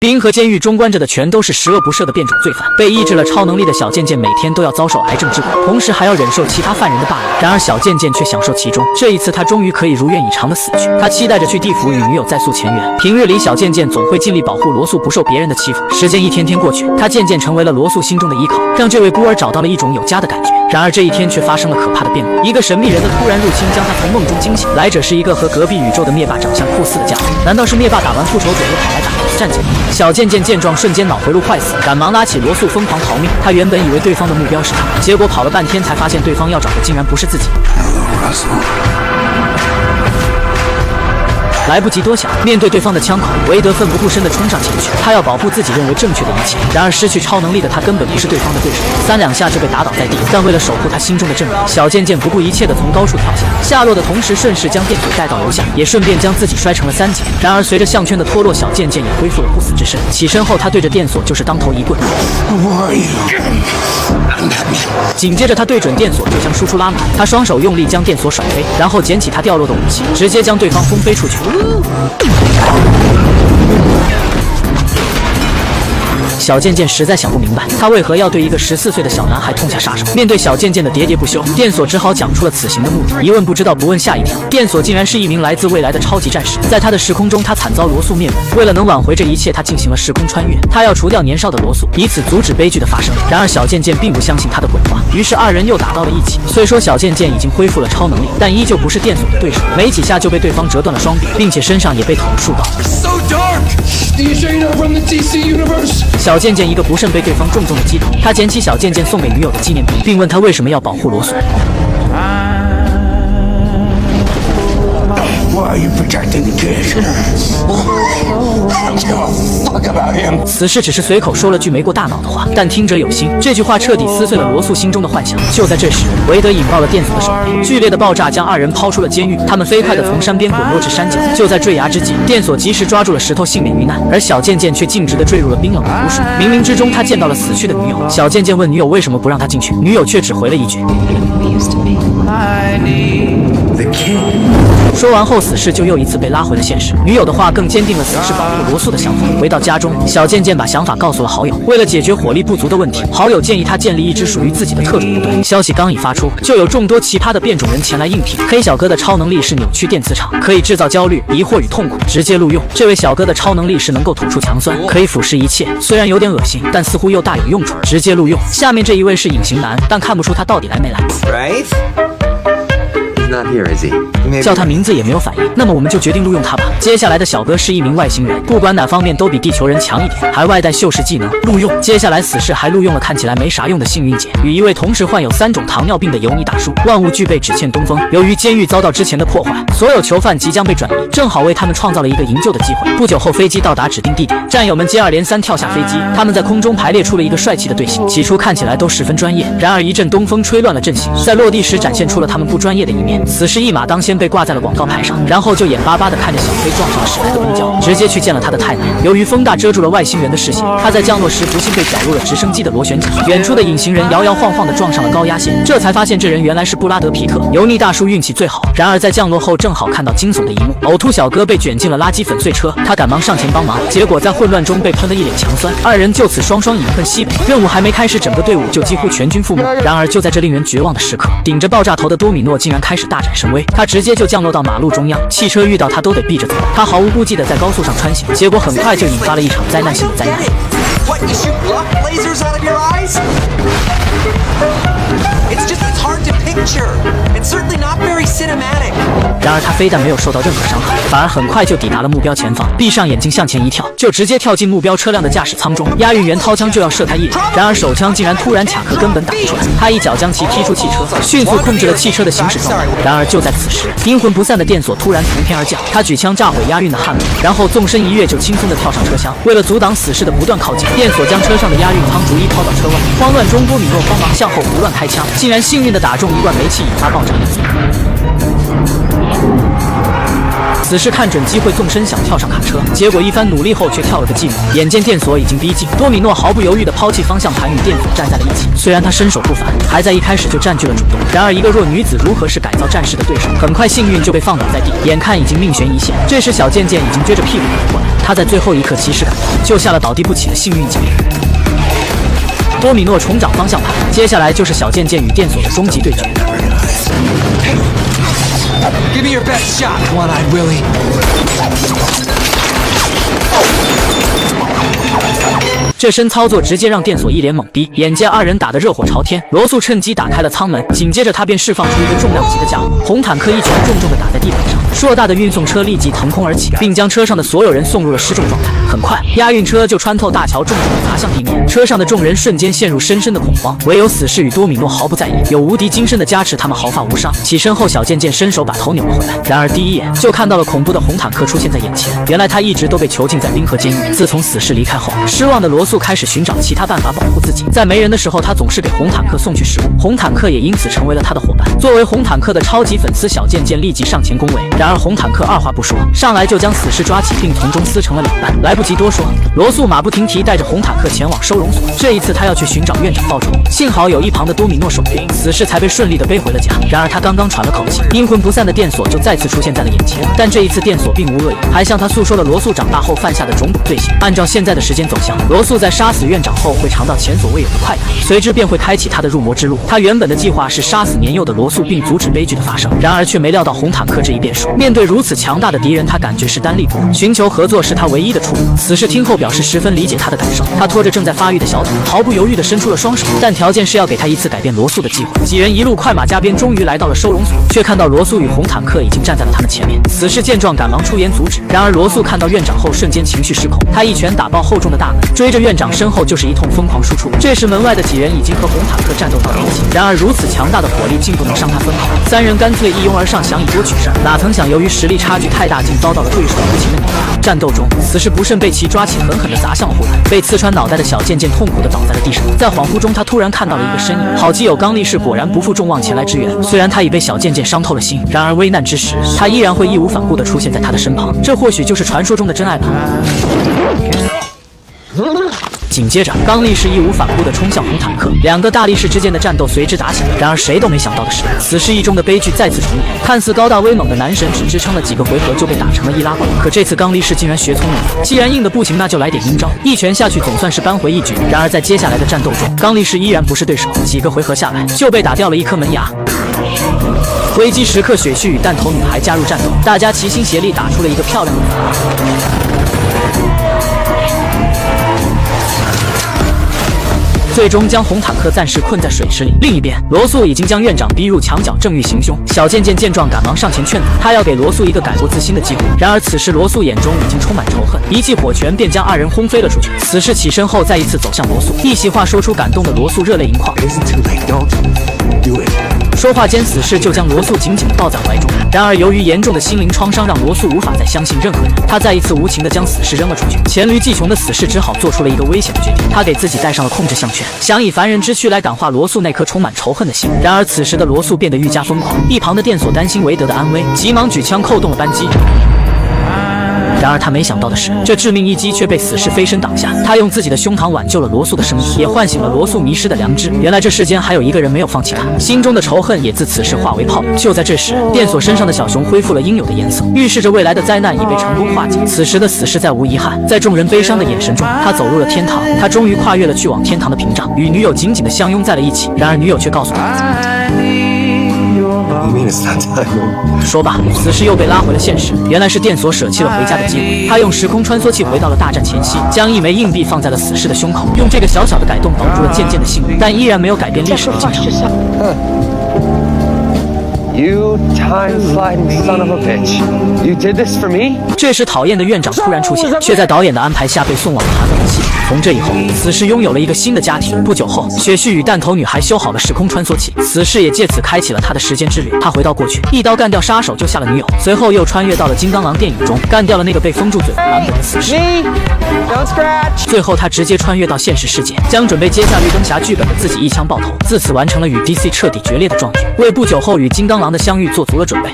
冰河监狱中关着的全都是十恶不赦的变种罪犯，被抑制了超能力的小贱贱每天都要遭受癌症之苦，同时还要忍受其他犯人的霸凌。然而小贱贱却享受其中，这一次他终于可以如愿以偿的死去。他期待着去地府与女友再诉前缘。平日里小贱贱总会尽力保护罗素不受别人的欺负。时间一天天过去，他渐渐成为了罗素心中的依靠，让这位孤儿找到了一种有家的感觉。然而这一天却发生了可怕的变故，一个神秘人的突然入侵将他从梦中惊醒。来者是一个和隔壁宇宙的灭霸长相酷似的家伙，难道是灭霸打完复仇者又跑来打boss战警？小贱贱见状瞬间脑回路坏死，赶忙拉起罗素疯狂逃命。他原本以为对方的目标是他，结果跑了半天才发现对方要找的竟然不是自己。来不及多想，面对对方的枪口，韦德奋不顾身地冲上前去，他要保护自己认为正确的一切。然而失去超能力的他根本不是对方的对手，三两下就被打倒在地。但为了守护他心中的正义，小贱贱不顾一切地从高处跳下，下落的同时顺势将电锁带到楼下，也顺便将自己摔成了三截。然而随着项圈的脱落，小贱贱也恢复了不死之身。起身后，他对着电锁就是当头一棍。紧接着他对准电锁就将输出拉满，他双手用力将电锁甩飞，然后捡起他掉落的武器，直接将对方轰飞出去。小贱贱实在想不明白，他为何要对一个14岁的小男孩痛下杀手。面对小贱贱的喋喋不休，电锁只好讲出了此行的目的。一问不知道，不问吓一跳。电锁竟然是一名来自未来的超级战士，在他的时空中，他惨遭罗素灭门。为了能挽回这一切，他进行了时空穿越，他要除掉年少的罗素，以此阻止悲剧的发生。然而小贱贱并不相信他的鬼话，于是二人又打到了一起。虽说小贱贱已经恢复了超能力，但依旧不是电锁的对手，没几下就被对方折断了双臂，并且身上也被捅了数刀。小贱贱一个不慎被对方重重的击倒，他捡起小贱贱送给女友的纪念品，并问他为什么要保护罗素。此事只是随口说了句没过大脑的话，但听者有心。这句话彻底撕碎了罗素心中的幻想。就在这时，韦德引爆了电锁的手雷，剧烈的爆炸将二人抛出了监狱。他们飞快地从山边滚落至山脚。就在坠崖之际，电锁及时抓住了石头，幸免于难，而小贱贱却径直地坠入了冰冷的湖水。冥冥之中，他见到了死去的女友。小贱贱问女友为什么不让他进去，女友却只回了一句。说完后，死士就又一次被拉回了现实。女友的话更坚定了死士保护罗素的想法。回到家中，小贱贱把想法告诉了好友。为了解决火力不足的问题，好友建议他建立一支属于自己的特种部队。消息刚一发出，就有众多奇葩的变种人前来应聘。黑小哥的超能力是扭曲电磁场，可以制造焦虑、疑惑与痛苦，直接录用。这位小哥的超能力是能够吐出强酸，可以腐蚀一切，虽然有点恶心，但似乎又大有用处，直接录用。下面这一位是隐形男，但看不出他到底来没来。叫他名字也没有反应，那么我们就决定录用他吧。接下来的小哥是一名外星人，不管哪方面都比地球人强一点，还外带秀士技能，录用。接下来死士还录用了看起来没啥用的幸运姐，与一位同时患有3种糖尿病的油腻大叔。万物具备，只欠东风。由于监狱遭到之前的破坏，所有囚犯即将被转移，正好为他们创造了一个营救的机会。不久后，飞机到达指定地点，战友们接二连三跳下飞机，他们在空中排列出了一个帅气的队形。起初看起来都十分专业，然而一阵东风吹乱了阵型，在落地时展现出了他们不专业的一面。此时一马当先被挂在了广告牌上，然后就眼巴巴地看着小飞撞上了驶来的公交，直接去见了他的太太。由于风大遮住了外星人的视线，他在降落时不幸被卷入了直升机的螺旋桨。远处的隐形人摇摇晃晃地撞上了高压线，这才发现这人原来是布拉德·皮特。油腻大叔运气最好，然而在降落后正好看到惊悚的一幕，呕吐小哥被卷进了垃圾粉碎车，他赶忙上前帮忙，结果在混乱中被喷了一脸强酸，二人就此双双饮恨西北。任务还没开始，整个队伍就几乎全军覆没。然而就在这令人绝望的时刻，顶着爆炸头的多米诺竟然开始大展神威，他直接就降落到马路中央，汽车遇到他都得避着走，他毫无顾忌地在高速上穿行，结果很快就引发了一场灾难性的灾难。然而他非但没有受到任何伤害，反而很快就抵达了目标前方，闭上眼睛向前一跳，就直接跳进目标车辆的驾驶舱中。押运员掏枪就要射他一人，然而手枪竟然突然卡壳，根本打不出来。他一脚将其踢出汽车，迅速控制了汽车的行驶状态。然而就在此时，阴魂不散的电锁突然从天而降，他举枪炸毁押运的悍马，然后纵身一跃就轻松地跳上车厢。为了阻挡死士的不断靠近，电锁将车上的押运舱逐一抛到车外。慌乱中，多米诺慌忙向后胡乱开枪，竟然幸运地打中一罐煤气，引发爆炸。死侍看准机会，纵身想跳上卡车，结果一番努力后却跳了个寂寞。眼见电索已经逼近，多米诺毫不犹豫地抛弃方向盘，与电索站在了一起。虽然他身手不凡，还在一开始就占据了主动，然而一个弱女子如何是改造战士的对手？很快幸运就被放倒在地，眼看已经命悬一线。这时小贱贱已经撅着屁股赶过来，他在最后一刻及时赶到，救下了倒地不起的幸运姐妹。多米诺重掌方向盘，接下来就是小贱贱与电索的终极对决。Give me your best shot, One-Eyed Willie. 这身操作直接让电索一脸懵逼，眼见二人打得热火朝天，罗素趁机打开了舱门，紧接着他便释放出一个重量级的家伙，红坦克一拳重重地打在地板上，硕大的运送车立即腾空而起，并将车上的所有人送入了失重状态。很快，押运车就穿透大桥，重重地砸向地面，车上的众人瞬间陷入深深的恐慌，唯有死侍与多米诺毫不在意，有无敌金身的加持，他们毫发无伤。起身后，小贱贱伸手把头扭了回来，然而第一眼就看到了恐怖的红坦克出现在眼前，原来他一直都被囚禁在冰河监狱。自从死侍离开后，失望的罗素开始寻找其他办法保护自己，在没人的时候，他总是给红坦克送去食物，红坦克也因此成为了他的伙伴。作为红坦克的超级粉丝，小贱贱立即上前恭维，然而红坦克二话不说，上来就将死侍抓起，并从中撕成了两半。来不及多说，罗素马不停蹄带着红坦克前往收容所，这一次他要去寻找院长报仇。幸好有一旁的多米诺守约，死侍才被顺利的背回了家。然而他刚刚喘了口气，阴魂不散的电索就再次出现在了眼前，但这一次电索并无恶意，还向他诉说了罗素长大后犯下的种种罪行。按照现在的时间走向，罗素在杀死院长后会尝到前所未有的快感，随之便会开启他的入魔之路。他原本的计划是杀死年幼的罗素，并阻止悲剧的发生，然而却没料到红坦克这一变数。面对如此强大的敌人，他感觉势单力薄，寻求合作是他唯一的出路。死侍听后表示十分理解他的感受，他拖着正在发育的小腿，毫不犹豫地伸出了双手，但条件是要给他一次改变罗素的机会。几人一路快马加鞭，终于来到了收容所，却看到罗素与红坦克已经站在了他们前面。死侍见状赶忙出言阻止，然而罗素看到院长后瞬间情绪失控，他一拳打爆厚重的大门，追着院长身后就是一通疯狂输出。这时门外的几人已经和红坦克战斗到了一起，然而如此强大的火力竟不能伤他分毫，三人干脆一拥而上，想以多取胜。哪曾想由于实力差距太大，竟遭到了对手无情的碾压。战斗中，死侍不慎被其抓起，狠狠地砸向了护栏，被刺穿脑袋的小贱贱痛苦地倒在了地上。在恍惚中，他突然看到了一个身影，好基友刚力士果然不负众望前来支援。虽然他已被小贱贱伤透了心，然而危难之时，他依然会义无反顾地出现在他的身旁，这或许就是传说中的真爱吧。紧接着，刚力士义无反顾地冲向红坦克，两个大力士之间的战斗随之打起来。然而谁都没想到的是，死侍一中的悲剧再次重演。看似高大威猛的男神，只支撑了几个回合就被打成了易拉罐。可这次刚力士竟然学聪明了，既然硬的不行，那就来点阴招，一拳下去总算是扳回一局。然而在接下来的战斗中，刚力士依然不是对手，几个回合下来就被打掉了一颗门牙。危机时刻，雪絮与弹头女孩加入战斗，大家齐心协力打出了一个漂亮的反击，最终将红坦克暂时困在水池里。另一边，罗素已经将院长逼入墙角，正欲行凶。小贱贱见状，赶忙上前劝阻，他要给罗素一个改过自新的机会。然而此时罗素眼中已经充满仇恨，一记火拳便将二人轰飞了出去。死侍起身后再一次走向罗素，一席话说出，感动的罗素热泪盈眶。说话间，死侍就将罗素紧紧地抱在怀中。然而由于严重的心灵创伤，让罗素无法再相信任何人，他再一次无情地将死侍扔了出去。黔驴技穷的死侍只好做出了一个危险的决定，他给自己戴上了控制项圈，想以凡人之躯来感化罗素那颗充满仇恨的心。然而此时的罗素变得愈加疯狂，一旁的电索担心韦德的安危，急忙举枪扣动了扳机。然而他没想到的是，这致命一击却被死侍飞身挡下。他用自己的胸膛挽救了罗素的生命，也唤醒了罗素迷失的良知。原来这世间还有一个人没有放弃他，心中的仇恨也自此时化为泡影。就在这时，电索身上的小熊恢复了应有的颜色，预示着未来的灾难已被成功化解。此时的死侍再无遗憾，在众人悲伤的眼神中，他走入了天堂。他终于跨越了去往天堂的屏障，与女友紧紧地相拥在了一起。然而女友却告诉他，说罢，死侍又被拉回了现实。原来是电索舍弃了回家的机会，他用时空穿梭器回到了大战前夕，将一枚硬币放在了死侍的胸口，用这个小小的改动保住了渐渐的性命，但依然没有改变历史的进程。You time-sliding son of a bitch. You did this for me? 这时讨厌的院长突然出现，却在导演的安排下被送往了寒冷的西。从这以后，死侍拥有了一个新的家庭。不久后，雪絮与弹头女孩修好了时空穿梭器，死侍也借此开启了他的时间之旅。他回到过去，一刀干掉杀手，救下了女友，随后又穿越到了金刚狼电影中，干掉了那个被封住嘴的版本的死侍。最后他直接穿越到现实世界，将准备接下绿灯侠剧本的自己一枪爆头，自此完成了与 DC 彻底决裂的壮举，为不久后与金刚狼的相遇做足了准备。